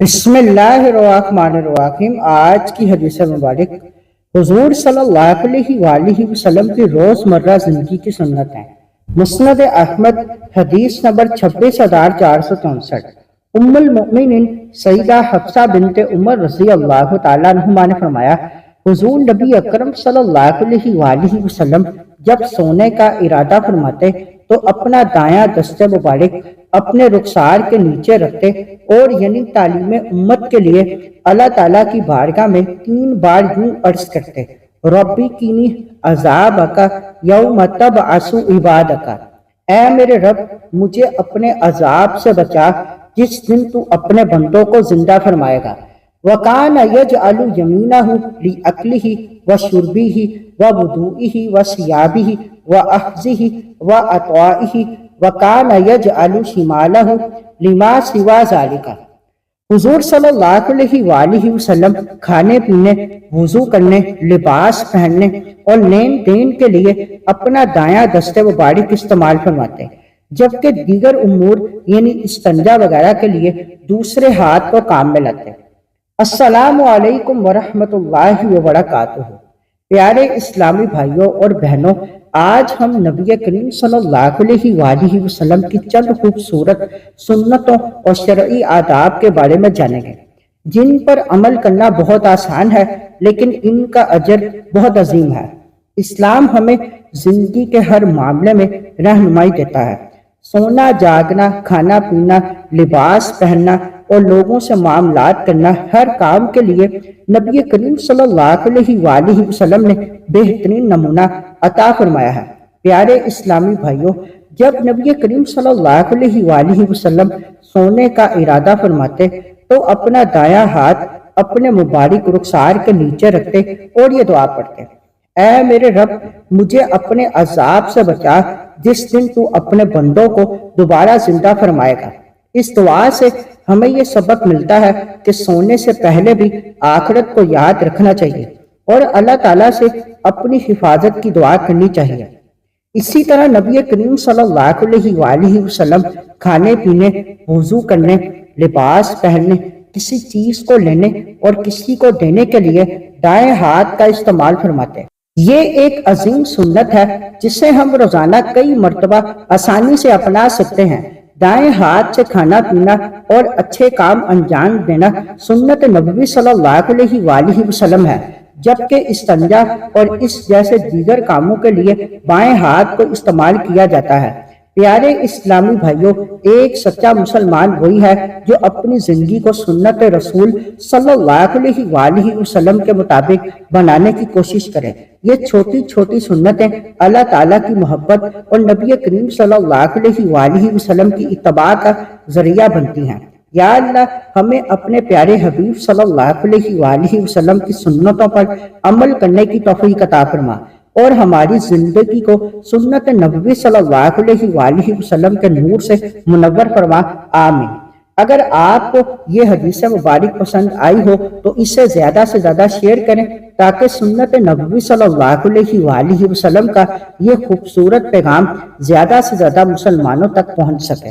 بسم اللہ الرحمن الرحیم۔ آج کی حدیث مبارک حضور صلی اللہ علیہ وآلہ وسلم کی روزمرہ زندگی کی سنت ہیں۔ مسند احمد حدیث نمبر 26,464۔ ام المؤمنین سیدہ حفصہ بنت عمر رضی اللہ تعالیٰ عنہما نے فرمایا، حضور نبی اکرم صلی اللہ علیہ وآلہ وسلم جب سونے کا ارادہ فرماتے تو اپنا دایاں دست مبارک اپنے رخسار کے نیچے رکھتے اور یعنی تعلیم امت کے لیے اللہ تعالیٰ کی بارگاہ میں 3 بار یوں عرض کرتے، ربی کینی عذابک یوم تبعث عبادک، اے میرے رب مجھے اپنے عذاب سے بچا جس دن تو اپنے بندوں کو زندہ فرمائے گا۔ وَكَانَ يَجْعَلُ يَمِينَهُ لِأَكْلِهِ وَشُرْبِهِ وَوُضُوئِهِ وَثِيَابِهِ وَأَخْذِهِ وَعَطَائِهِ وَكَانَ يَجْعَلُ شِمَالَهُ لِمَا سِوَى ذَلِكَ۔ حضور صلی اللہ علیہ وآلہ وسلم کھانے پینے، وضو کرنے، لباس پہننے اور لین دین کے لیے اپنا دایاں دست مبارک استعمال فرماتے، جبکہ دیگر امور یعنی استنجا وغیرہ کے لیے دوسرے ہاتھ کو کام میں لاتے۔ السلام علیکم ورحمۃ اللہ وبرکاتہ۔ پیارے اسلامی بھائیوں اور بہنوں، آج ہم نبی کریم صلی اللہ علیہ وآلہ وسلم کی چند خوبصورت سنتوں اور شرعی آداب کے بارے میں جانیں گے، جن پر عمل کرنا بہت آسان ہے لیکن ان کا اجر بہت عظیم ہے۔ اسلام ہمیں زندگی کے ہر معاملے میں رہنمائی دیتا ہے۔ سونا، جاگنا، کھانا پینا، لباس پہننا اور لوگوں سے معاملات کرنا، ہر کام کے لیے نبی کریم صلی اللہ علیہ وآلہ وسلم نے بہترین نمونہ عطا فرمایا ہے۔ پیارے اسلامی بھائیوں، جب نبی کریم صلی اللہ علیہ وآلہ وسلم سونے کا ارادہ فرماتے تو اپنا دایاں ہاتھ اپنے مبارک رخسار کے نیچے رکھتے اور یہ دعا پڑھتے، اے میرے رب مجھے اپنے عذاب سے بچا جس دن تو اپنے بندوں کو دوبارہ زندہ فرمائے گا۔ اس دعا سے ہمیں یہ سبق ملتا ہے کہ سونے سے پہلے بھی آخرت کو یاد رکھنا چاہیے اور اللہ تعالیٰ سے اپنی حفاظت کی دعا کرنی چاہیے۔ اسی طرح نبی کریم صلی اللہ علیہ وآلہ وسلم کھانے پینے، وضو کرنے، لباس پہننے، کسی چیز کو لینے اور کسی کو دینے کے لیے دائیں ہاتھ کا استعمال فرماتے۔ یہ ایک عظیم سنت ہے جسے ہم روزانہ کئی مرتبہ آسانی سے اپنا سکتے ہیں۔ دائیں ہاتھ سے کھانا پینا اور اچھے کام انجام دینا سنت نبوی صلی اللہ علیہ وآلہ وسلم ہے، جبکہ استنجا اور اس جیسے دیگر کاموں کے لیے بائیں ہاتھ کو استعمال کیا جاتا ہے۔ پیارے اسلامی بھائیوں، ایک سچا مسلمان وہی ہے جو اپنی زندگی کو سنت رسول صلی اللہ علیہ وآلہ وسلم کے مطابق بنانے کی کوشش کرے۔ یہ چھوٹی چھوٹی سنتیں اللہ تعالیٰ کی محبت اور نبی کریم صلی اللہ علیہ وآلہ وسلم کی اتباع کا ذریعہ بنتی ہیں۔ یا اللہ ہمیں اپنے پیارے حبیب صلی اللہ علیہ وآلہ وسلم کی سنتوں پر عمل کرنے کی توفیق عطا فرما اور ہماری زندگی کو سنت نبوی صلی اللہ علیہ وآلہ وسلم کے نور سے منور فرما، آمین۔ اگر آپ کو یہ حدیث مبارک پسند آئی ہو تو اسے زیادہ سے زیادہ شیئر کریں تاکہ سنت نبوی صلی اللہ علیہ وآلہ وسلم کا یہ خوبصورت پیغام زیادہ سے زیادہ مسلمانوں تک پہنچ سکے۔